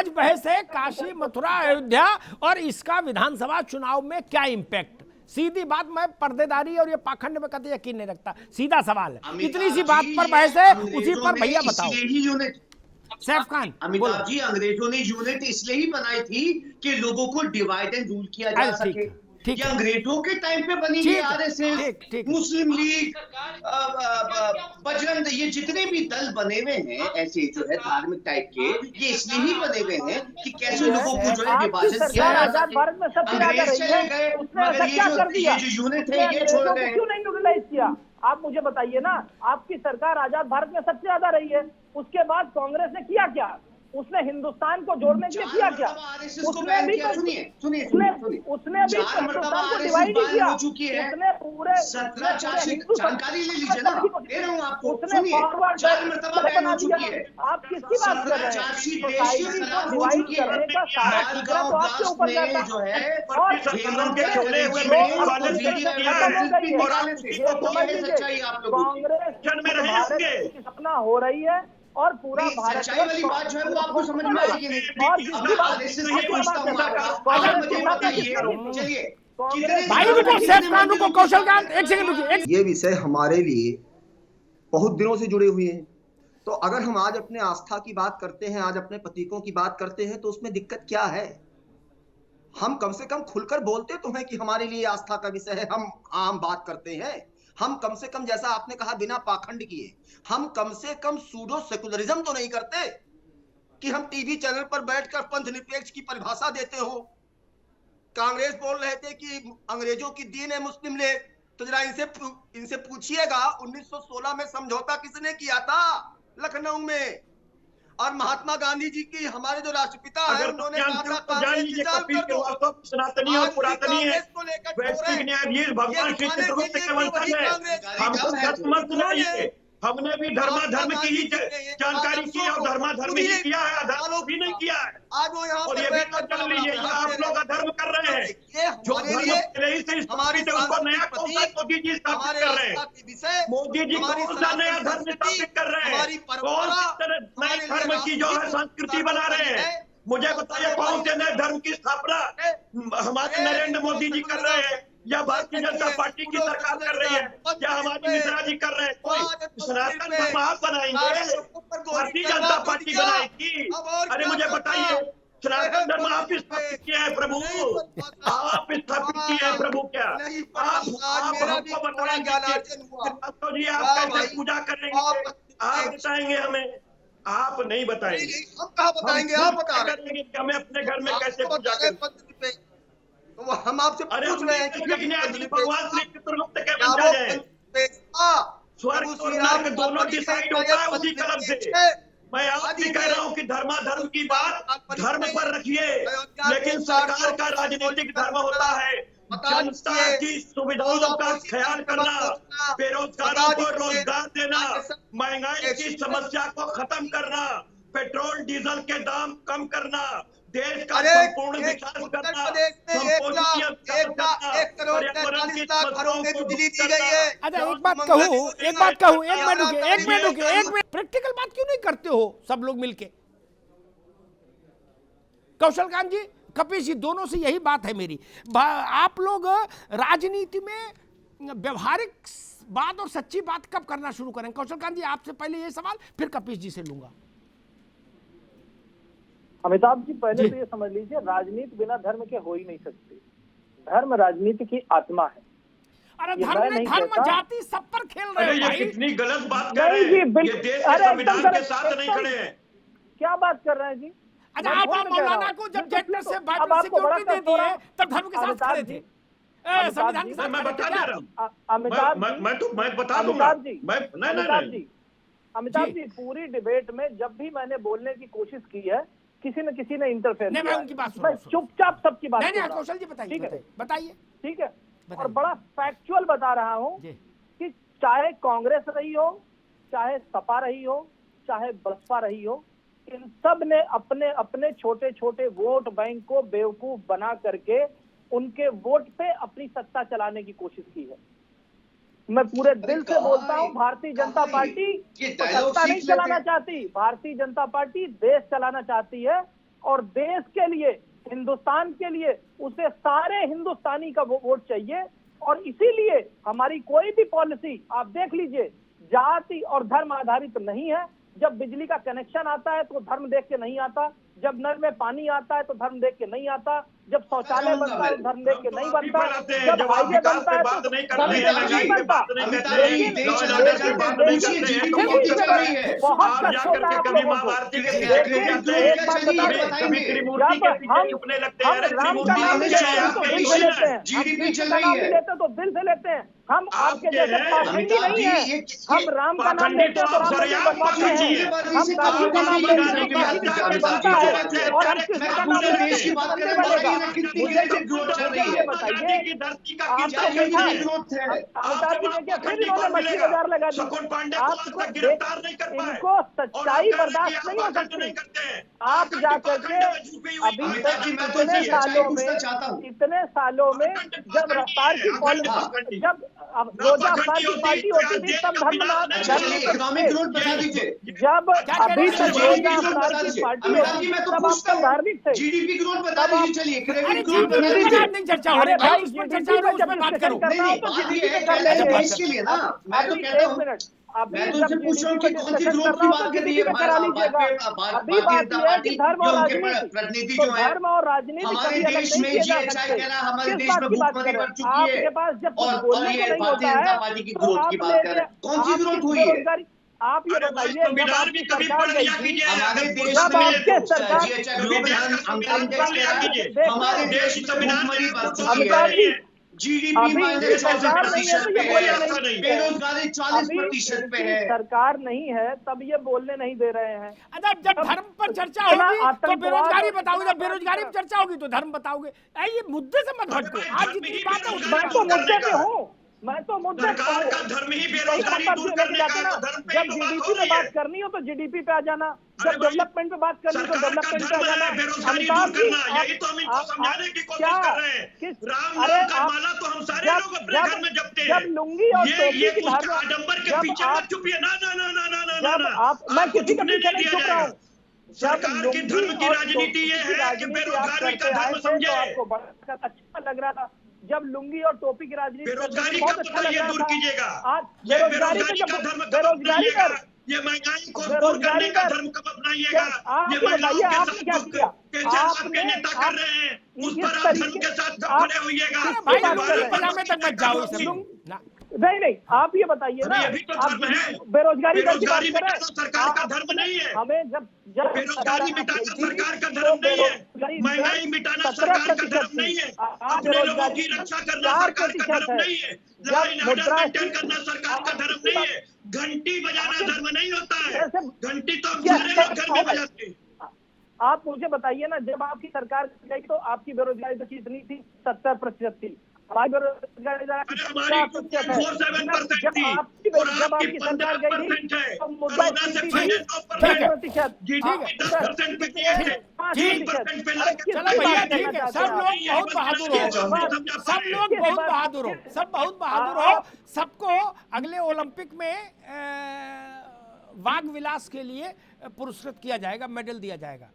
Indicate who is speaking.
Speaker 1: आज बहस है काशी, मथुरा, अयोध्या और इसका विधानसभा चुनाव में क्या इंपैक्ट। सीधी बात, मैं पर्देदारी और ये पाखंड में कतई यकीन नहीं रखता, सीधा सवाल है, इतनी सी बात पर बहस है, उसी पर भैया बताओ। सैफ खान,
Speaker 2: अमिताभ जी, अंग्रेजों ने यूनिट इसलिए ही बनाई थी कि लोगों को डिवाइड एंड रूल किया जा सके। ये अंग्रेजों के टाइम पे बनी है आरएसएस, मुस्लिम लीग, बजरंग, ये जितने भी दल बने हुए हैं ऐसे जो है धार्मिक टाइप के, ये इसलिए ही बने हुए हैं कि कैसे लोगों को जो है विभाजन किया जा सके। अंग्रेज चले गए, मगर ये जो यूनिट है ये छोड़ गए।
Speaker 3: क्यों नहीं यूटिलाइज किया, आप मुझे बताइए ना। आपकी सरकार आजाद भारत में सबसे ज्यादा रही है, उसके बाद कांग्रेस ने किया क्या? उसने हिंदुस्तान को जोड़ने के लिए किया क्या? उसने भी हिंदुस्तान को डिवाइड किया। उसने पूरे
Speaker 2: जानकारी ले लीजिए ना, दे रहा हूं आपको,
Speaker 3: उसने फॉरवर्ड बना दिया। आप किसकी बात कर रहे हैं? सोसाइटी को डिवाइड करने का सारा खतरा तो आपके ऊपर जाता
Speaker 2: जो है,
Speaker 3: और कांग्रेस की सपना हो रही है और पूरा भारत
Speaker 2: सच्चाई वाली बात जो है वो आपको समझ में आएगी नहीं।
Speaker 3: और जिसकी
Speaker 2: चलिए,
Speaker 4: ये विषय हमारे लिए बहुत दिनों से जुड़े हुए हैं। तो अगर हम आज अपने आस्था की बात करते हैं, आज अपने प्रतीकों की बात करते हैं, तो उसमें दिक्कत क्या है? हम कम से कम खुलकर बोलते तो हैं कि हमारे लिए आस्था का विषय है, हम आम बात करते हैं। हम कम से कम, जैसा आपने कहा, बिना पाखंड किए, हम कम से कम सूडो सेकुलरिज्म तो नहीं करते कि हम टीवी चैनल पर बैठकर पंथ निरपेक्ष की परिभाषा देते हो। कांग्रेस बोल रहे थे कि अंग्रेजों की दीन है मुस्लिम लीग, तो जरा इनसे पूछिएगा 1916 में समझौता किसने किया था लखनऊ में? और महात्मा गांधी जी की, हमारे जो राष्ट्रपिता है, उन्होंने कहा था
Speaker 5: सनातनी और पुरातनी है, वैश्विक न्यायाधीश भगवान श्री चित्रगुप्त के वंशज है। हमको सत्य मत सुनाइए, हमने भी धर्माधर्म की ही जानकारी की और धर्माधर्म ही किया है, अधर्म भी नहीं किया है। और ये भी जान लीजिए, आप लोग अधर्म कर रहे हैं। जो धर्म पहले ही से स्थापित है उसको नया कौन सा मोदी जी स्थापित कर रहे हैं? मोदी जी कौन सा नया धर्म स्थापित कर रहे हैं? कौन सी नए धर्म की जो है संस्कृति बना रहे हैं? मुझे बताइए, कौन से नए धर्म की स्थापना हमारे नरेंद्र मोदी जी कर रहे हैं, या भारतीय जनता पार्टी की सरकार कर रही है, या हमारे मिश्रा जी कर रहे हैं? कोई सनातन धर्म आप बनाएंगे, भारतीय जनता पार्टी बनाएगी? अरे मुझे बताइए, सनातन धर्म आप स्थापित किया है प्रभु, आप स्थापित किए हैं प्रभु? क्या आप हमको बताएंगे जी आप कैसे पूजा करेंगे? आप बताएंगे हमें? आप नहीं बताएंगे।
Speaker 2: हम कहाँ बताएंगे, आप बता रहे
Speaker 5: हैं कि हमें अपने घर में कैसे पूजा करें।
Speaker 2: तो हम आपसे पूछ रहे हैं कि
Speaker 5: भगवान श्री चित्रगुप्त के वंशज हैं। स्वर्ग और नरक दोनों डिसाइड होता है उसी कलम से। मैं आज भी कह रहा हूँ कि धर्माधर्म की बात धर्म पर रखिए, लेकिन सरकार का राजनीतिक धर्म होता है जनता की सुविधाओं का ख्याल करना, बेरोजगारों को रोजगार देना, महंगाई की समस्या को खत्म करना, पेट्रोल डीजल के दाम कम करना, देश का संपूर्ण विकास करना,
Speaker 1: अच्छा एक बात कहूँ, एक मिनट प्रैक्टिकल बात क्यों नहीं करते हो सब लोग मिलके? कौशल कांत जी, कपिल जी, दोनों से यही बात है मेरी। आप लोग राजनीति में व्यवहारिक बात और सच्ची बात कब करना शुरू करें? कौशल कांत जी, आपसे पहले ये सवाल, फिर कपिल जी से लूंगा।
Speaker 3: अमिताभ जी, पहले तो ये समझ लीजिए, राजनीति बिना धर्म के हो ही नहीं सकती। धर्म राजनीति की आत्मा है।
Speaker 1: अरे धर्म जाति सब पर खेल रहे हैं भाई।
Speaker 5: कितनी गलत बात कर रहे हैं, ये देश के संविधान के साथ नहीं खड़े हैं।
Speaker 3: क्या बात कर रहे हैं जी?
Speaker 1: अच्छा, आप मौलाना को जब जेटनेस से बाइबल सिक्योरिटी दे दी है तब धर्म के साथ खड़े थे, संविधान के साथ।
Speaker 5: मैं बता दे रहा हूं,
Speaker 3: अमिताभ
Speaker 5: मैं बता दूंगा।
Speaker 3: अमिताभ जी, पूरी डिबेट में जब भी मैंने बोलने की कोशिश की है, किसी न किसी ने इंटरफेयर किया।
Speaker 1: मैं उनकी बात
Speaker 3: मैं चुपचाप सबकी बात
Speaker 1: नहीं, कौशल जी बताइए, बताइए।
Speaker 3: ठीक है, और बड़ा फैक्चुअल बता रहा हूं कि चाहे कांग्रेस रही हो, चाहे सपा रही हो, चाहे बसपा रही हो, इन सब ने अपने अपने छोटे छोटे वोट बैंक को बेवकूफ बना करके उनके वोट पे अपनी सत्ता चलाने की कोशिश की है। मैं पूरे दिल से बोलता हूं, भारतीय जनता पार्टी सत्ता नहीं चलाना चाहती, भारतीय जनता पार्टी देश चलाना चाहती है। और देश के लिए, हिंदुस्तान के लिए उसे सारे हिंदुस्तानी का वोट चाहिए। और इसीलिए हमारी कोई भी पॉलिसी आप देख लीजिए जाति और धर्म आधारित नहीं है। जब बिजली का कनेक्शन आता है तो धर्म देख के नहीं आता, जब नल में पानी आता है तो धर्म देख के नहीं आता, जब शौचालय बनता है तो धर्म देख के नहीं बनता, जब हाईवे बनता है तो धर्म देख के नहीं बनता। बहुत कष्ट होता है आप लोगों को। एक बात बताइए, जब हम राम का नाम लेते हैं तो दिल से लेते हैं, हम कृष्ण का नाम लेते हैं तो दिल से लेते हैं। हम आपके जैसे पाखंडी नहीं है। हम राम का नाम लेते हैं तो राम मंदिर बनवाते हैं, हम काशी का नाम लेते हैं तो काशी मंदिर बनता है, और हम कृष्ण का नाम लेते हैं तो मंदिर बनेगा। मुझे बताइए, आपको मीठा अमिताभ जी देखिए फिर इन्होंने मछली बाजार लगा दी। आपको इनको सच्चाई बर्दाश्त नहीं हो सकती। आप जाकर के अभी तक इतने सालों में जब रफ्तार की पॉलिसी, जब रोजा अफ्तार की पार्टी होती थी तब
Speaker 2: इकोनॉमिक ग्रोथ बता दीजिए।
Speaker 3: जब अभी तक रोजा अफ्तार की पार्टी होती थी तब आप सब धार्मिक थे।
Speaker 2: जीडीपी ग्रोथ बता दीजिए। चलिए क्रेडिट ग्रोथ
Speaker 1: नहीं चर्चा हो रही है भाई,
Speaker 3: देश
Speaker 1: उसमें चर्चा हो रही है, उसमें बात करो।
Speaker 2: के लिए ना मैं तो कहता हूँ, मैं तो उनसे पूछ रहा हूँ कि कौन सी ग्रोथ की बात कर रही है धर्म और राजनीति। प्रतिनिधि जो है
Speaker 3: धर्म और राजनीति
Speaker 2: हमारे देश में जीएचआई कह रहा है, हमारे देश में भूखमरी बढ़ चुकी है, और ये भारतीय जनता पार्टी की ग्रोथ की बात कर रहे हैं। कौन सी ग्रोथ हुई है?
Speaker 3: आप ये बताइए, जब आपकी सरकार गई थी,
Speaker 2: हमारे देश
Speaker 3: जब आपके सरकार
Speaker 2: हमारे देश में भूखमरी बढ़ चुकी
Speaker 3: अमिताभ जी,
Speaker 2: है, जीडीपी माइनस 64% पे है, बेरोजगारी 40% पे है।
Speaker 3: सरकार नहीं है तब ये बोलने नहीं दे रहे हैं।
Speaker 1: अच्छा, जब धर्म पर चर्चा होगी तो बेरोजगारी बताओगे, जब बेरोजगारी पर चर्चा होगी तो धर्म बताओगे। ये मुद्दे से मत भटको। आज जितनी बात है
Speaker 3: मैं तो मुद्दे पे हूँ, मैं तो मुद्दे पे हूँ।
Speaker 5: धर्म ही बेरोजगारी दूर करने का है, तो धर्म पे
Speaker 3: जब जीडीपी पे बात करनी हो तो जीडीपी पे आ जाना, जब डेवलपमेंट पे बात करनी हो तो डेवलपमेंट पे आ जाना।
Speaker 5: बेरोजगारी दूर करना, यही तो हम इनको समझाने की कोशिश कर रहे हैं। राम का माला तो हम सारे लोग अपने घर में जपते हैं।
Speaker 3: जब लुंगी और टोपी की धारण,
Speaker 5: आडंबर के पीछे मत छुपिए। ना ना ना ना ना ना ना,
Speaker 3: आप, मैं किसी के पीछे नहीं छुप रहा हूँ।
Speaker 5: सरकार की धर्म की राजनीति ये है कि बेरोजगारी का धर्म समझे।
Speaker 3: आपको बड़ा अच्छा लग रहा था जब लुंगी और टोपी की राजनीति,
Speaker 5: बेरोजगारी
Speaker 3: बहुत
Speaker 5: का
Speaker 3: अच्छा लग रहा
Speaker 5: दूर
Speaker 3: था।
Speaker 5: कीजिएगा।
Speaker 3: आज बेरोजगारी का धर्म, बेरोजगारी का,
Speaker 5: ये महंगाई को दूर करने का धर्म कब अपनाइएगा? ये महिलाओं के साथ आपके नेता कर रहे हैं, उस पर आप धर्म के साथ खड़े होइएगा।
Speaker 1: पजामे तक मत जाओ इस सब।
Speaker 3: नहीं, आप ये बताइए ना, आप बेरोजगारी का बात कर रहे हैं।
Speaker 5: सरकार का धर्म नहीं है।
Speaker 3: हमें जब
Speaker 5: बेरोजगारी मिटाना सरकार का धर्म नहीं है, महंगाई मिटाना सरकार का धर्म नहीं है, अपने लोगों की रक्षा करना सरकार का धर्म नहीं है, लॉ एंड ऑर्डर मेंटेन करना सरकार का धर्म नहीं है, घंटी बजाना धर्म नहीं होता है। घंटी तो हम सारे लोग घर में बजाते हैं।
Speaker 3: आप मुझे बताइए ना, जब आपकी सरकार गई तो आपकी बेरोजगारी दर कितनी थी? 70% थी। हमारी बेरोजगारी दर 4% है। जब आपकी सरकार गई थी तो मुद्दा 5%।
Speaker 1: चलो भैया ठीक है, सब लोग बहुत बहादुर हो, सब लोग बहुत बहादुर हो, सब बहुत बहादुर हो। सबको अगले ओलंपिक में वाग विलास के लिए पुरस्कृत किया जाएगा, मेडल दिया जाएगा।